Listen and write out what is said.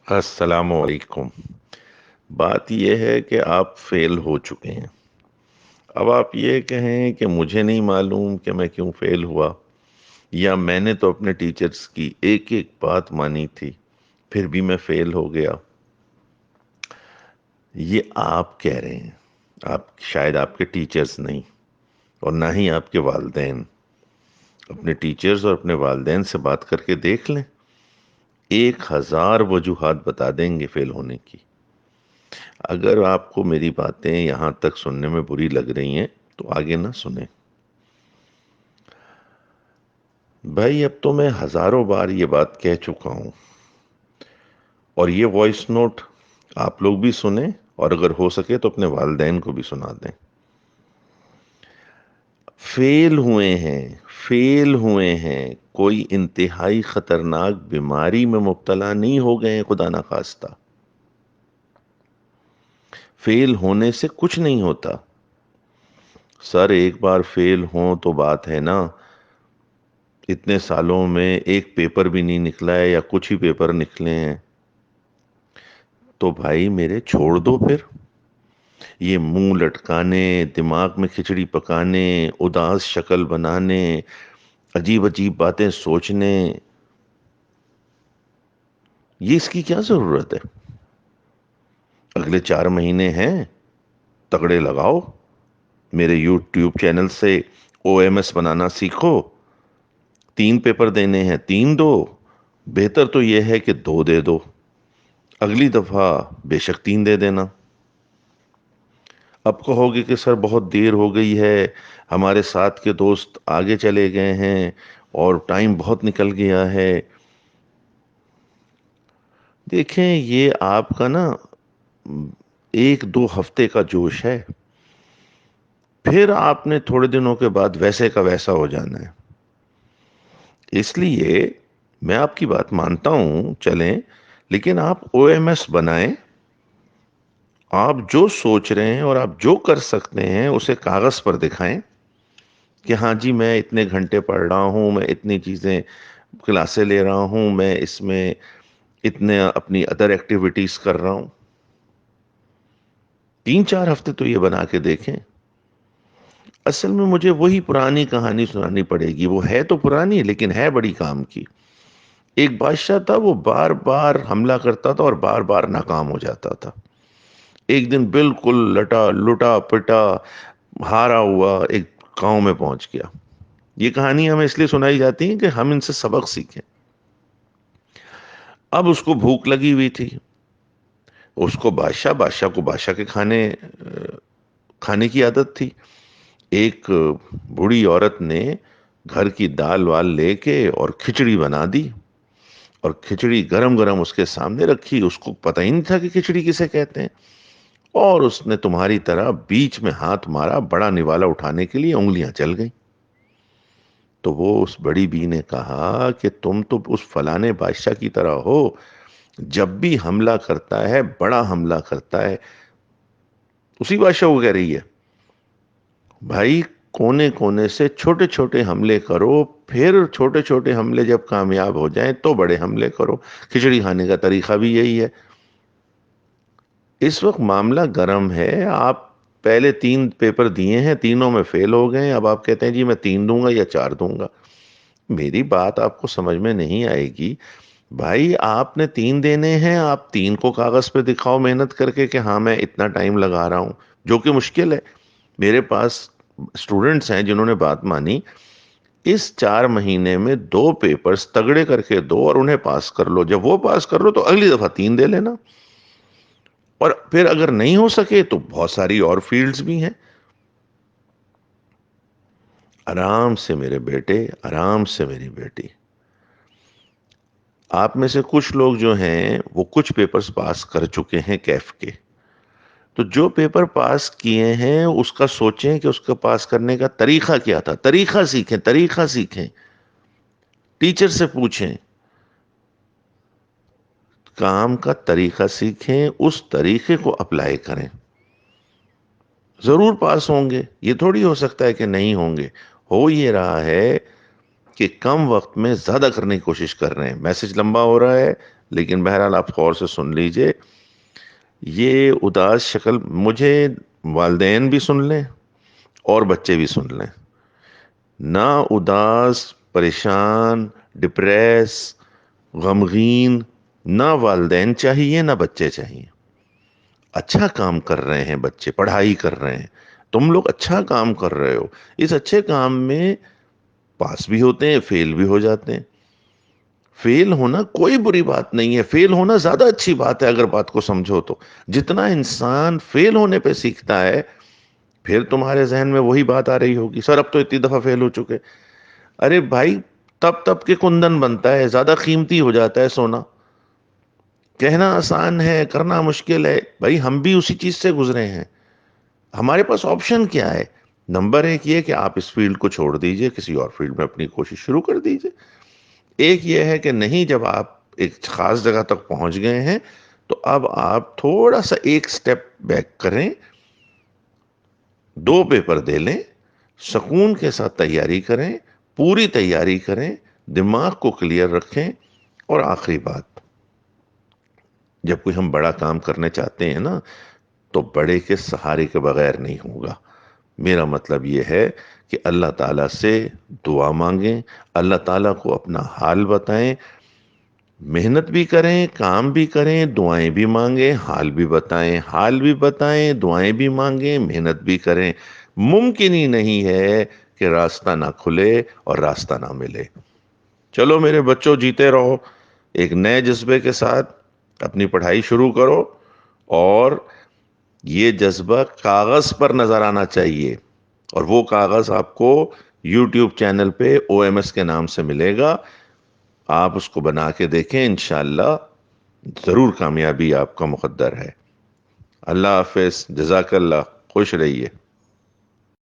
السلام علیکم۔ بات یہ ہے کہ آپ فیل ہو چکے ہیں۔ اب آپ یہ کہیں کہ مجھے نہیں معلوم کہ میں کیوں فیل ہوا، یا میں نے تو اپنے ٹیچرز کی ایک ایک بات مانی تھی پھر بھی میں فیل ہو گیا۔ یہ آپ کہہ رہے ہیں، شاید آپ کے ٹیچرز نہیں، اور نہ ہی آپ کے والدین۔ اپنے ٹیچرز اور اپنے والدین سے بات کر کے دیکھ لیں، 1000 وجوہات بتا دیں گے فیل ہونے کی۔ اگر آپ کو میری باتیں یہاں تک سننے میں بری لگ رہی ہیں تو آگے نہ سنیں۔ بھائی اب تو میں ہزاروں بار یہ بات کہہ چکا ہوں، اور یہ وائس نوٹ آپ لوگ بھی سنیں، اور اگر ہو سکے تو اپنے والدین کو بھی سنا دیں۔ فیل ہوئے ہیں، فیل ہوئے ہیں، کوئی انتہائی خطرناک بیماری میں مبتلا نہیں ہو گئے ہیں، خدا نخواستہ۔ فیل ہونے سے کچھ نہیں ہوتا سر، ایک بار فیل ہوں تو بات ہے نا، اتنے سالوں میں ایک پیپر بھی نہیں نکلا ہے یا کچھ ہی پیپر نکلے ہیں، تو بھائی میرے چھوڑ دو پھر یہ منہ لٹکانے، دماغ میں کھچڑی پکانے، اداس شکل بنانے، عجیب عجیب باتیں سوچنے، یہ اس کی کیا ضرورت ہے؟ اگلے 4 مہینے ہیں، تگڑے لگاؤ، میرے یوٹیوب چینل سے او ایم ایس بنانا سیکھو۔ 3 پیپر دینے ہیں، 3 دو، بہتر تو یہ ہے کہ 2 دے دو، اگلی دفعہ بے شک 3 دے دینا۔ اب کہو گے کہ سر بہت دیر ہو گئی ہے، ہمارے ساتھ کے دوست آگے چلے گئے ہیں اور ٹائم بہت نکل گیا ہے۔ دیکھیں یہ آپ کا نا 1-2 ہفتے کا جوش ہے، پھر آپ نے تھوڑے دنوں کے بعد ویسے کا ویسا ہو جانا ہے۔ اس لیے میں آپ کی بات مانتا ہوں، چلیں، لیکن آپ او ایم ایس بنائیں، آپ جو سوچ رہے ہیں اور آپ جو کر سکتے ہیں اسے کاغذ پر دکھائیں کہ ہاں جی میں اتنے گھنٹے پڑھ رہا ہوں، میں اتنی چیزیں کلاسیں لے رہا ہوں، میں اس میں اتنے اپنی ادر ایکٹیویٹیز کر رہا ہوں۔ 3-4 ہفتے تو یہ بنا کے دیکھیں۔ اصل میں مجھے وہی پرانی کہانی سنانی پڑے گی، وہ ہے تو پرانی لیکن ہے بڑی کام کی۔ ایک بادشاہ تھا، وہ بار بار حملہ کرتا تھا اور بار بار ناکام ہو جاتا تھا۔ ایک دن بالکل لٹا پٹا ہارا ہوا ایک گاؤں میں پہنچ گیا۔ یہ کہانی ہمیں اس لیے سنائی جاتی ہیں کہ ہم ان سے سبق سیکھیں۔ اب اس کو بھوک لگی ہوئی تھی، اس کو بادشاہ کو بادشاہ کے کھانے کی عادت تھی۔ ایک بوڑھی عورت نے گھر کی دال وال لے کے اور کھچڑی بنا دی، اور کھچڑی گرم گرم اس کے سامنے رکھی۔ اس کو پتہ ہی نہیں تھا کہ کھچڑی کسے کہتے ہیں، اور اس نے تمہاری طرح بیچ میں ہاتھ مارا، بڑا نوالا اٹھانے کے لیے انگلیاں چل گئیں۔ تو وہ اس بڑی بی نے کہا کہ تم تو اس فلانے بادشاہ کی طرح ہو، جب بھی حملہ کرتا ہے بڑا حملہ کرتا ہے۔ اسی بادشاہ کو کہہ رہی ہے بھائی کونے کونے سے چھوٹے چھوٹے حملے کرو، پھر چھوٹے چھوٹے حملے جب کامیاب ہو جائیں تو بڑے حملے کرو۔ کھچڑی کھانے کا طریقہ بھی یہی ہے۔ اس وقت معاملہ گرم ہے، آپ پہلے 3 پیپر دیے ہیں، تینوں میں فیل ہو گئے، اب آپ کہتے ہیں جی میں 3 دوں گا یا 4 دوں گا۔ میری بات آپ کو سمجھ میں نہیں آئے گی۔ بھائی آپ نے 3 دینے ہیں، آپ 3 کو کاغذ پہ دکھاؤ محنت کر کے کہ ہاں میں اتنا ٹائم لگا رہا ہوں، جو کہ مشکل ہے۔ میرے پاس اسٹوڈنٹس ہیں جنہوں نے بات مانی، اس 4 مہینے میں 2 پیپرز تگڑے کر کے دو اور انہیں پاس کر لو، جب وہ پاس کر لو تو اگلی دفعہ 3 دے لینا، اور پھر اگر نہیں ہو سکے تو بہت ساری اور فیلڈز بھی ہیں۔ آرام سے میرے بیٹے، آرام سے میری بیٹی۔ آپ میں سے کچھ لوگ جو ہیں وہ کچھ پیپرز پاس کر چکے ہیں کیف کے، تو جو پیپر پاس کیے ہیں اس کا سوچیں کہ اس کا پاس کرنے کا طریقہ کیا تھا۔ طریقہ سیکھیں، طریقہ سیکھیں، ٹیچر سے پوچھیں، کام کا طریقہ سیکھیں، اس طریقے کو اپلائی کریں، ضرور پاس ہوں گے۔ یہ تھوڑی ہو سکتا ہے کہ نہیں ہوں گے۔ ہو یہ رہا ہے کہ کم وقت میں زیادہ کرنے کی کوشش کر رہے ہیں۔ میسج لمبا ہو رہا ہے، لیکن بہرحال آپ غور سے سن لیجئے، یہ اداس شکل مجھے والدین بھی سن لیں اور بچے بھی سن لیں، نہ اداس، پریشان، ڈپریس، غمگین نہ والدین چاہیے نہ بچے چاہیے۔ اچھا کام کر رہے ہیں بچے، پڑھائی کر رہے ہیں، تم لوگ اچھا کام کر رہے ہو، اس اچھے کام میں پاس بھی ہوتے ہیں، فیل بھی ہو جاتے ہیں۔ فیل ہونا کوئی بری بات نہیں ہے، فیل ہونا زیادہ اچھی بات ہے اگر بات کو سمجھو تو۔ جتنا انسان فیل ہونے پہ سیکھتا ہے، پھر تمہارے ذہن میں وہی بات آ رہی ہوگی، سر اب تو اتنی دفعہ فیل ہو چکے۔ ارے بھائی، تب تب کے کندن بنتا ہے، زیادہ قیمتی ہو جاتا ہے سونا۔ کہنا آسان ہے، کرنا مشکل ہے، بھائی ہم بھی اسی چیز سے گزرے ہیں۔ ہمارے پاس آپشن کیا ہے؟ نمبر ایک یہ کہ آپ اس فیلڈ کو چھوڑ دیجئے، کسی اور فیلڈ میں اپنی کوشش شروع کر دیجئے۔ ایک یہ ہے کہ نہیں، جب آپ ایک خاص جگہ تک پہنچ گئے ہیں تو اب آپ تھوڑا سا ایک سٹیپ بیک کریں، 2 پیپر دے لیں، سکون کے ساتھ تیاری کریں، پوری تیاری کریں، دماغ کو کلیئر رکھیں۔ اور آخری بات، جب کوئی ہم بڑا کام کرنے چاہتے ہیں نا، تو بڑے کے سہارے کے بغیر نہیں ہوگا۔ میرا مطلب یہ ہے کہ اللہ تعالیٰ سے دعا مانگیں، اللہ تعالیٰ کو اپنا حال بتائیں، محنت بھی کریں، کام بھی کریں، دعائیں بھی مانگیں، حال بھی بتائیں، دعائیں بھی مانگیں، محنت بھی کریں۔ ممکن ہی نہیں ہے کہ راستہ نہ کھلے اور راستہ نہ ملے۔ چلو میرے بچوں، جیتے رہو، ایک نئے جذبے کے ساتھ اپنی پڑھائی شروع کرو، اور یہ جذبہ کاغذ پر نظر آنا چاہیے، اور وہ کاغذ آپ کو یوٹیوب چینل پہ OMS کے نام سے ملے گا۔ آپ اس کو بنا کے دیکھیں، انشاءاللہ ضرور کامیابی آپ کا مقدر ہے۔ اللہ حافظ، جزاک اللہ، خوش رہیے۔